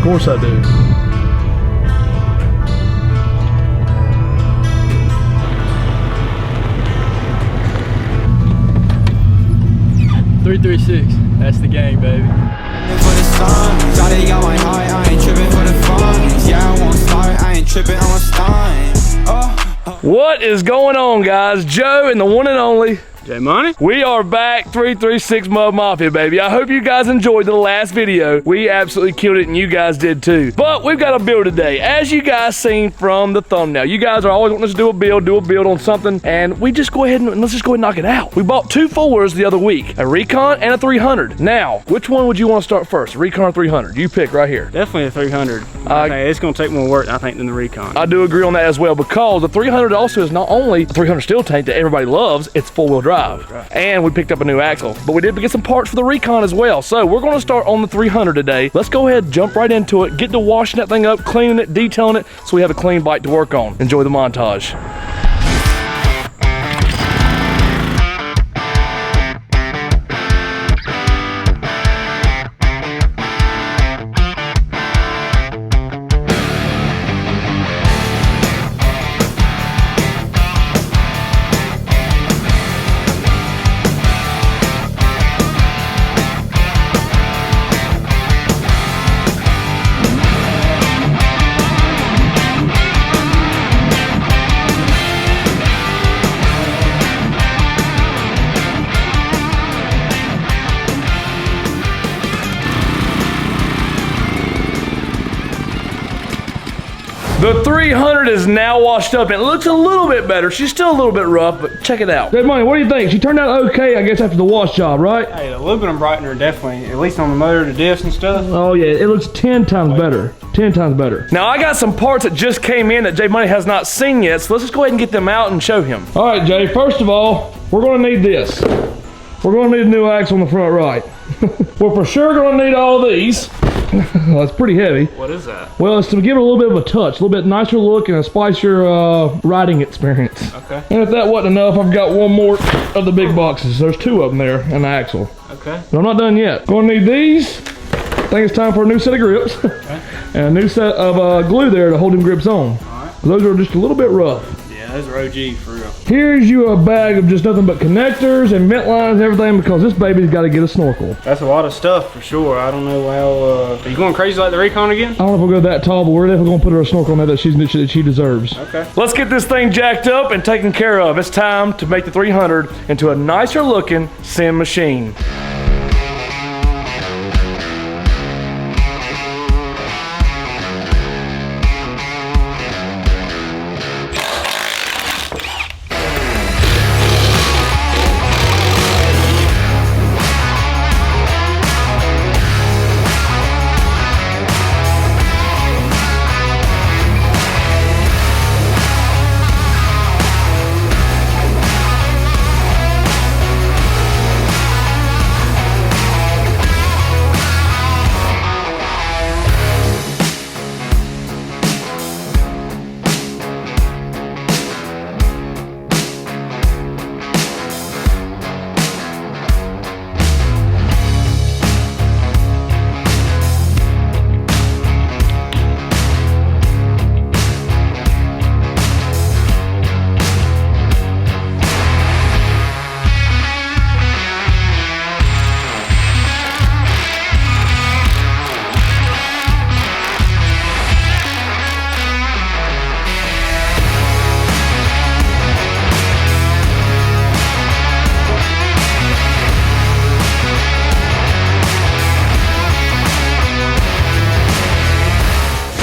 course I do. Three, 3, 6. That's the game, baby. For the sun, Shawty got my heart, I ain't tripping for the fun. Yeah, I won't start, I ain't tripping, I'm a stunt. What is going on, guys? Joe and the one and only J Money. We are back, 336 Mud Mafia, baby. I hope you guys enjoyed the last video. We absolutely killed it, and you guys did too. But we've got a build today, as you guys seen from the thumbnail. You guys are always wanting us to do a build on something, and we just go ahead and let's just go ahead and knock it out. We bought 2 4s the other week, a Recon and a 300. Now, which one would you want to start first, Recon or 300? You pick right here. Definitely a 300. I think it's going to take more work, I think, than the Recon. I do agree on that as well, because the 300 also is not only a 300 steel tank that everybody loves, it's 4-wheel drive. Right. And we picked up a new axle, but we did get some parts for the Recon as well. So we're going to start on the 300 today. Let's go ahead, jump right into it, get to washing that thing up, cleaning it, detailing it, so we have a clean bike to work on. Enjoy the montage. The 300 is now washed up and it looks a little bit better. She's still a little bit rough, but check it out. Hey, Money, what do you think? She turned out okay, I guess, after the wash job, right? Hey, the aluminum brightener definitely, at least on the motor, the diffs and stuff. Oh yeah, it looks 10 times better. 10 times better. Now I got some parts that just came in that J Money has not seen yet, so let's just go ahead and get them out and show him. All right, Jay, first of all, we're gonna need this. We're gonna need a new axle on the front right. We're for sure gonna need all of these. Well, it's pretty heavy. What is that? Well, it's to give it a little bit of a touch, a little bit nicer look and a spicier riding experience. Okay. And if that wasn't enough, I've got one more of the big boxes. There's 2 of them there and the axle. Okay. But I'm not done yet. Gonna need these. I think it's time for a new set of grips. Okay. And a new set of glue there to hold them grips on. All right. Those are just a little bit rough. Yeah, those are OG for real. Here's you a bag of just nothing but connectors and vent lines and everything, because this baby's got to get a snorkel. That's a lot of stuff for sure. I don't know how, are you going crazy like the Recon again? I don't know if we'll go that tall, but we're definitely going to put her a snorkel on there that she deserves. Okay. Let's get this thing jacked up and taken care of. It's time to make the 300 into a nicer looking sim machine.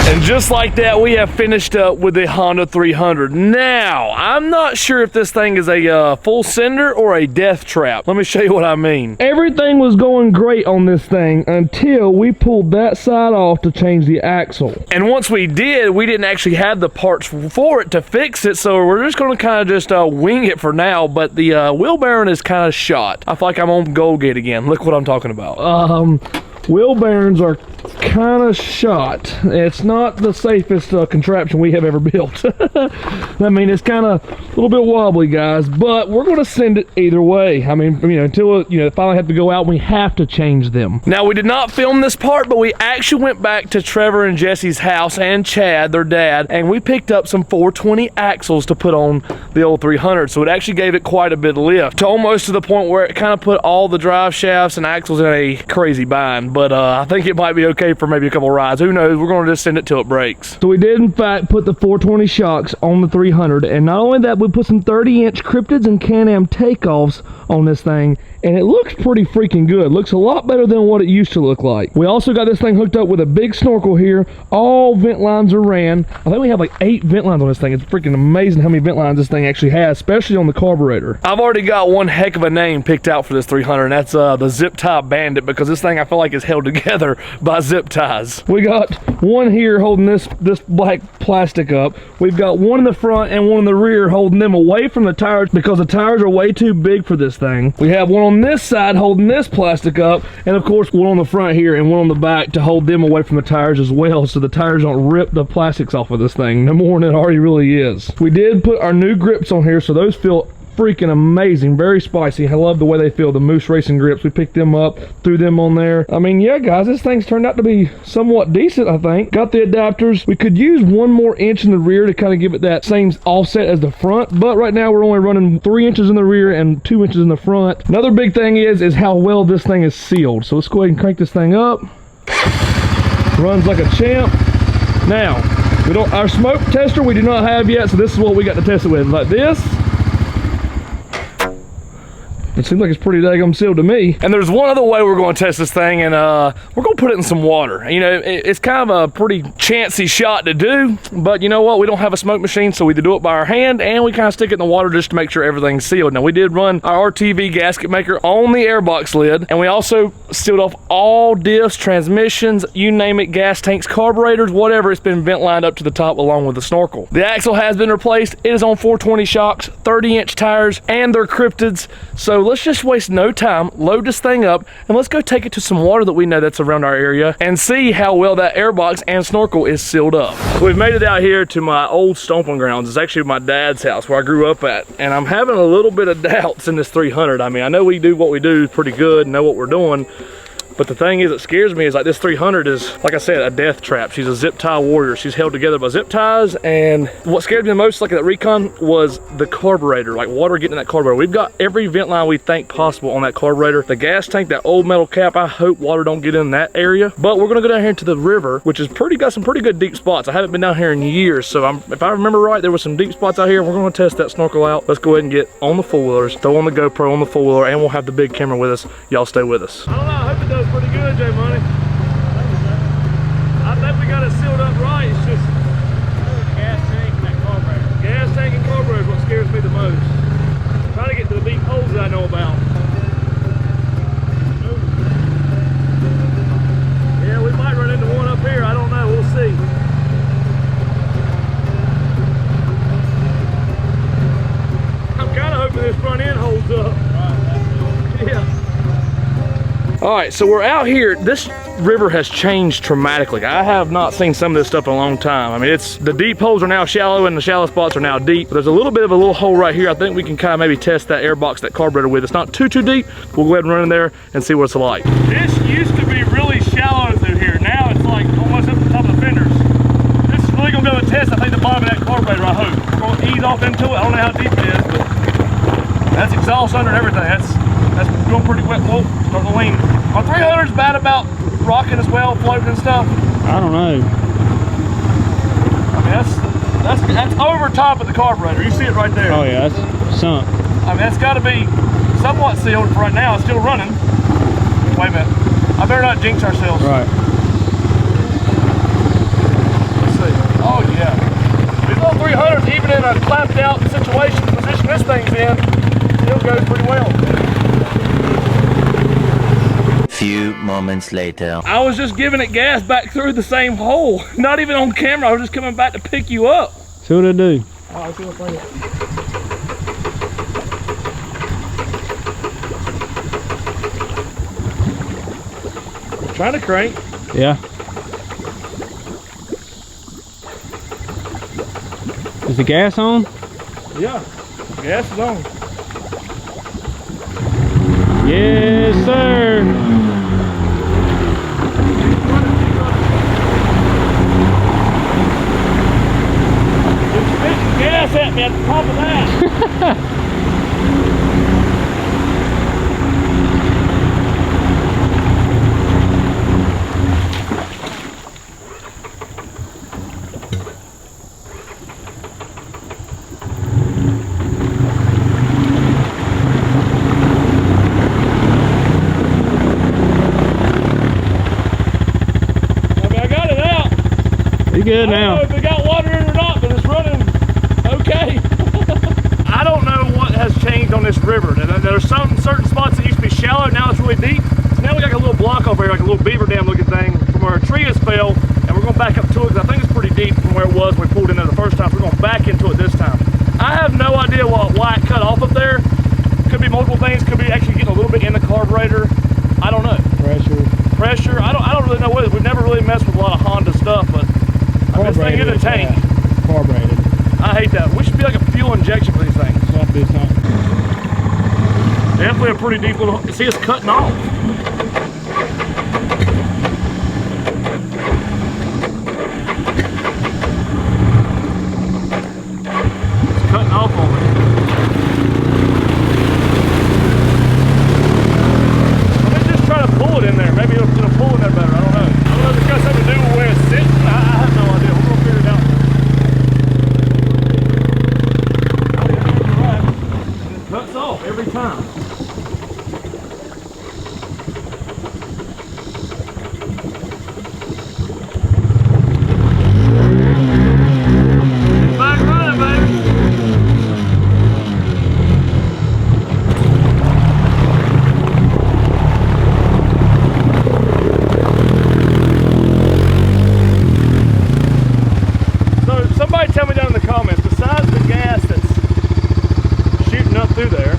And just like that, we have finished up with the Honda 300. Now, I'm not sure if this thing is a full sender or a death trap. Let me show you what I mean. Everything was going great on this thing until we pulled that side off to change the axle. And once we did, we didn't actually have the parts for it to fix it, so we're just gonna kind of just wing it for now, but the wheel bearing is kind of shot. I feel like I'm on Goldgate again. Look what I'm talking about. Wheel bearings are kind of shot. It's not the safest contraption we have ever built. I mean, it's kind of a little bit wobbly, guys, but we're going to send it either way. I mean, until it finally have to go out, we have to change them. Now, we did not film this part, but we actually went back to Trevor and Jesse's house and Chad, their dad, and we picked up some 420 axles to put on the old 300. So it actually gave it quite a bit of lift, to almost to the point where it kind of put all the drive shafts and axles in a crazy bind. But I think it might be okay for maybe a couple rides. Who knows? We're going to just send it till it breaks. So we did, in fact, put the 420 shocks on the 300, and not only that, we put some 30-inch Cryptids and Can-Am takeoffs on this thing, and it looks pretty freaking good. Looks a lot better than what it used to look like. We also got this thing hooked up with a big snorkel here. All vent lines are ran. I think we have like 8 vent lines on this thing. It's freaking amazing how many vent lines this thing actually has, especially on the carburetor. I've already got one heck of a name picked out for this 300, and that's the Zip Tie Bandit, because this thing I feel like is held together by zip ties. We got one here holding this black plastic up. We've got one in the front and one in the rear holding them away from the tires because the tires are way too big for this thing. We have one on this side holding this plastic up, and of course one on the front here and one on the back to hold them away from the tires as well, so the tires don't rip the plastics off of this thing no more than it already really is. We did put our new grips on here, so those feel freaking amazing, very spicy. I love the way they feel, the Moose Racing grips. We picked them up, threw them on there. I mean, yeah, guys, this thing's turned out to be somewhat decent, I think. Got the adapters. We could use 1 more inch in the rear to kind of give it that same offset as the front, but right now we're only running 3 inches in the rear and 2 inches in the front. Another big thing is how well this thing is sealed. So let's go ahead and crank this thing up. Runs like a champ. Now, our smoke tester we do not have yet, so this is what we got to test it with. Like this. It seems like it's pretty daggum sealed to me. And there's one other way we're going to test this thing, and we're going to put it in some water. You know, it's kind of a pretty chancy shot to do, but you know what? We don't have a smoke machine, so we do it by our hand, and we kind of stick it in the water just to make sure everything's sealed. Now, we did run our RTV gasket maker on the airbox lid, and we also sealed off all diffs, transmissions, you name it, gas tanks, carburetors, whatever. It's been vent lined up to the top along with the snorkel. The axle has been replaced. It is on 420 shocks, 30-inch tires, and they're Cryptids. So let's just waste no time, load this thing up, and let's go take it to some water that we know that's around our area and see how well that airbox and snorkel is sealed up. We've made it out here to my old stomping grounds. It's actually my dad's house where I grew up at, and I'm having a little bit of doubts in this 300. I mean, I know we do what we do pretty good, know what we're doing, but the thing is that scares me is like this 300 is, like I said, a death trap. She's a zip tie warrior. She's held together by zip ties, and what scared me the most, like that recon, was the carburetor, like water getting in that carburetor. We've got every vent line we think possible on that carburetor. The gas tank, that old metal cap, I hope water don't get in that area, but we're gonna go down here into the river, which is got some pretty good deep spots. I haven't been down here in years, so if I remember right, there were some deep spots out here. We're gonna test that snorkel out. Let's go ahead and get on the four-wheelers, throw on the GoPro on the four-wheeler, and we'll have the big camera with us. Y'all stay with us. I don't know, I hope it does pretty good, J Money. I think we got it sealed up right. It's just gas tank and that carburetor. Gas tank and carburetor is what scares me the most. I'm trying to get to the deep holes that I know about. Yeah, we might run into one up here. I don't know. We'll see. I'm kind of hoping this front end holds up. Yeah. All right, so we're out here. This river has changed dramatically. I have not seen some of this stuff in a long time. I mean, the deep holes are now shallow and the shallow spots are now deep. There's a little bit of a little hole right here. I think we can kind of maybe test that airbox, that carburetor with. It's not too deep. We'll go ahead and run in there and see what it's like. This used to be really shallow through here. Now it's like almost up to the top of the fenders. This is really gonna be able to test, I think, the bottom of that carburetor, I hope. We're gonna ease off into it. I don't know how deep it is, but that's exhaust under and everything. That's going pretty wet. Whoa, starting to lean. Are 300s bad about rocking as well, floating and stuff? I don't know. I mean, that's over top of the carburetor. You see it right there. Oh yeah, that's sunk. I mean, that's got to be somewhat sealed for right now. It's still running. Wait a minute. I better not jinx ourselves. Right. Let's see. Oh yeah. These little 300s, even in a clapped out situation, the position this thing's in, still goes pretty well. Few moments later. I was just giving it gas back through the same hole. Not even on camera. I was just coming back to pick you up. See what I do. Oh, I see what's right here. Trying to crank. Yeah. the gas on? Yeah, gas is on. Yes, sir. It's spitting gas at me at the top of that. You good I don't now? know if it got water in it or not, but it's running okay. I don't know what has changed on this river. There's some certain spots that used to be shallow, now it's really deep. So now we got a little block over here, like a little beaver dam looking thing from where a tree has fell, and we're going back up to it because I think it's pretty deep from where it was when we pulled in there the first time. So we're going back into it this time. I have no idea why it cut off up there. Could be multiple things. Could be actually getting a little bit in the carburetor. I don't know. Pressure. I don't really know what it is. We've never really messed with a lot of Honda stuff, but this thing is a tank. Carbureted. I hate that. We should be like a fuel injection for these things. Definitely a pretty deep little. See, it's cutting off. It's cutting off on me. Let me just try to pull it in there. Maybe it'll pull in there better. I don't know. I don't know if it's got something to do with where it's sitting. I have no idea. We're gonna figure it out. It cuts off every time. Back running, baby. So somebody tell me down in the comments, besides the gas that's shooting up through there,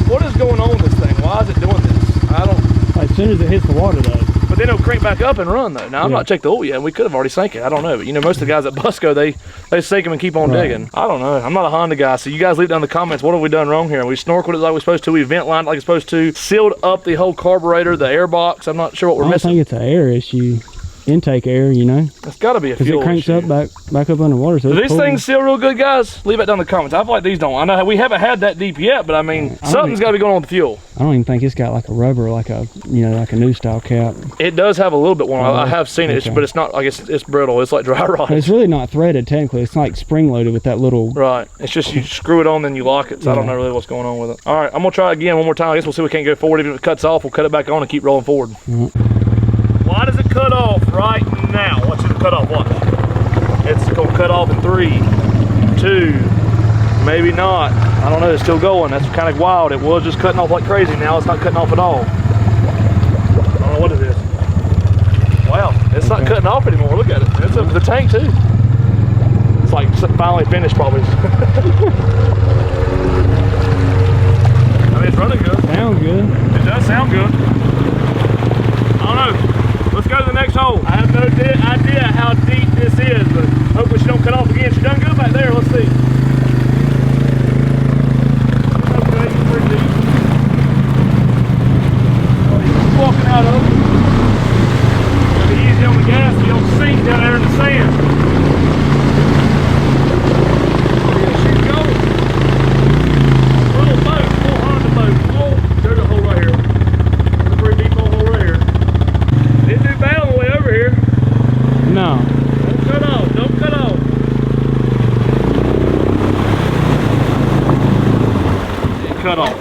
what is going on with this thing? Why is it doing this? I don't. As soon as it hits the water though. But then it'll crank back up and run though. Now I've not checked the oil yet, and we could have already sank it. I don't know. But you know, most of the guys at Busco, they sink them and keep on digging. I don't know. I'm not a Honda guy, so you guys leave down in the comments, what have we done wrong here? We snorkeled it like we're supposed to, we vent lined it like it's supposed to, sealed up the whole carburetor, the air box. I'm not sure what we're missing. I think it's an air issue. Intake air, you know. It's got to be a Because fuel it cranks issue. up back up underwater. So Do these things seal real good, guys? Leave it down in the comments. I feel like these don't. I know we haven't had that deep yet, but I mean, something's got to be going on with the fuel. I don't even think it's got like a rubber, like a like a new style cap. It does have a little bit one. I have seen it, but it's not like it's brittle. It's like dry rot. But it's really not threaded technically. It's like spring loaded with that little. Right. It's just you screw it on, then you lock it. So I don't know really what's going on with it. All right, I'm gonna try again one more time. I guess we'll see if we can't go forward. Even if it cuts off, we'll cut it back on and keep rolling forward. Why does it cut off right now? Watch it cut off. Watch. It's gonna cut off in 3, 2, maybe not. I don't know. It's still going. That's kind of wild. It was just cutting off like crazy. Now it's not cutting off at all. I don't know what it is. Wow, it's not cutting off anymore. Look at it. It's up to the tank too. It's like finally finished probably. I mean, it's running good. Sounds good. It does sound good. I don't know. Let's go to the next hole. I have no idea how deep this is, but hopefully she don't cut off again. She done good back there. Let's see. Okay, pretty deep. He's walking out of it. Gotta be easy on the gas so you don't sink down there in the sand. She's going. Little boat, full Honda boat. Oh, there's a hole right here. There's a pretty deep old hole right here. Didn't do bad on the way over here. No. Don't cut off. Don't cut off. It cut off.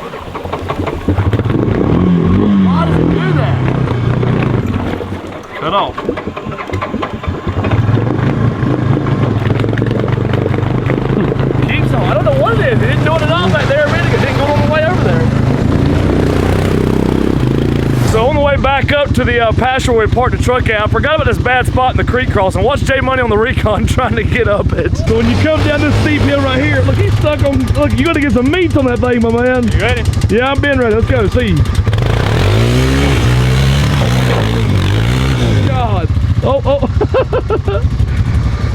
Why does it do that? Cut off. Keeps on. I don't know what it is. It didn't do it at all back there a minute ago. It didn't go on the way over there. So on the way back up to the pasture where we parked the truck at, I forgot about this bad spot in the creek crossing. Watch J Money on the Recon trying to get up it. So when you come down this steep hill right here, look, he's stuck on, look, you gotta get some meat on that thing, my man. You ready? Yeah, I'm been ready. Let's go, see. God. Oh.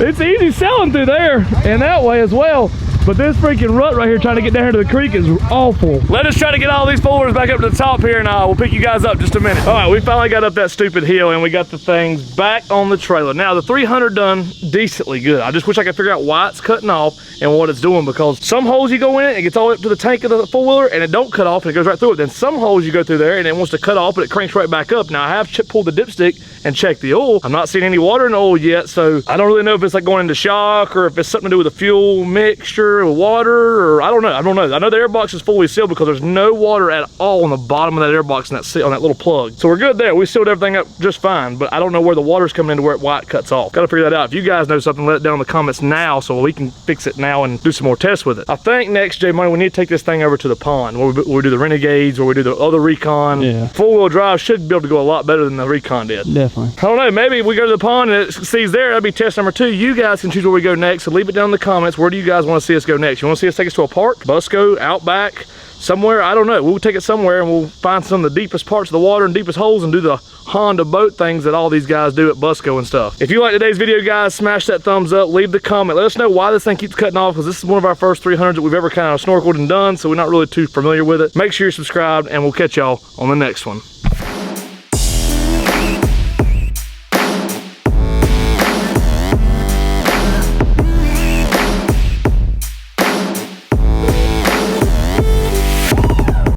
It's easy selling through there and that way as well. But this freaking rut right here trying to get down here to the creek is awful. Let us try to get all these four-wheelers back up to the top here and we'll pick you guys up in just a minute. All right, we finally got up that stupid hill and we got the things back on the trailer. Now the 300 done decently good. I just wish I could figure out why it's cutting off and what it's doing, because some holes you go in it gets all the way up to the tank of the four-wheeler and it don't cut off and it goes right through it. Then some holes you go through there and it wants to cut off but it cranks right back up. Now I have pulled the dipstick and checked the oil. I'm not seeing any water in the oil yet, so I don't really know if it's like going into shock or if it's something to do with the fuel mixture with water, or I don't know. I know the airbox is fully sealed because there's no water at all on the bottom of that airbox on that little plug. So we're good there. We sealed everything up just fine, but I don't know where the water's coming into why it cuts off. Got to figure that out. If you guys know something, let it down in the comments now so we can fix it now and do some more tests with it. I think next, J Money, we need to take this thing over to the pond where we do the Renegades, where we do the other Recon. Yeah. Four-wheel drive should be able to go a lot better than the Recon did. Definitely. I don't know, maybe if we go to the pond and it succeeds there, that'd be test number 2. You guys can choose where we go next, so leave it down in the comments. Where do you guys want to see us go next? You want to see us take us to a park, Busco, Outback, somewhere? I don't know. We'll take it somewhere and we'll find some of the deepest parts of the water and deepest holes and do the Honda boat things that all these guys do at Busco and stuff. If you like today's video, guys, smash that thumbs up, leave the comment. Let us know why this thing keeps cutting off, because this is one of our first 300s that we've ever kind of snorkeled and done, so we're not really too familiar with it. Make sure you're subscribed and we'll catch y'all on the next one.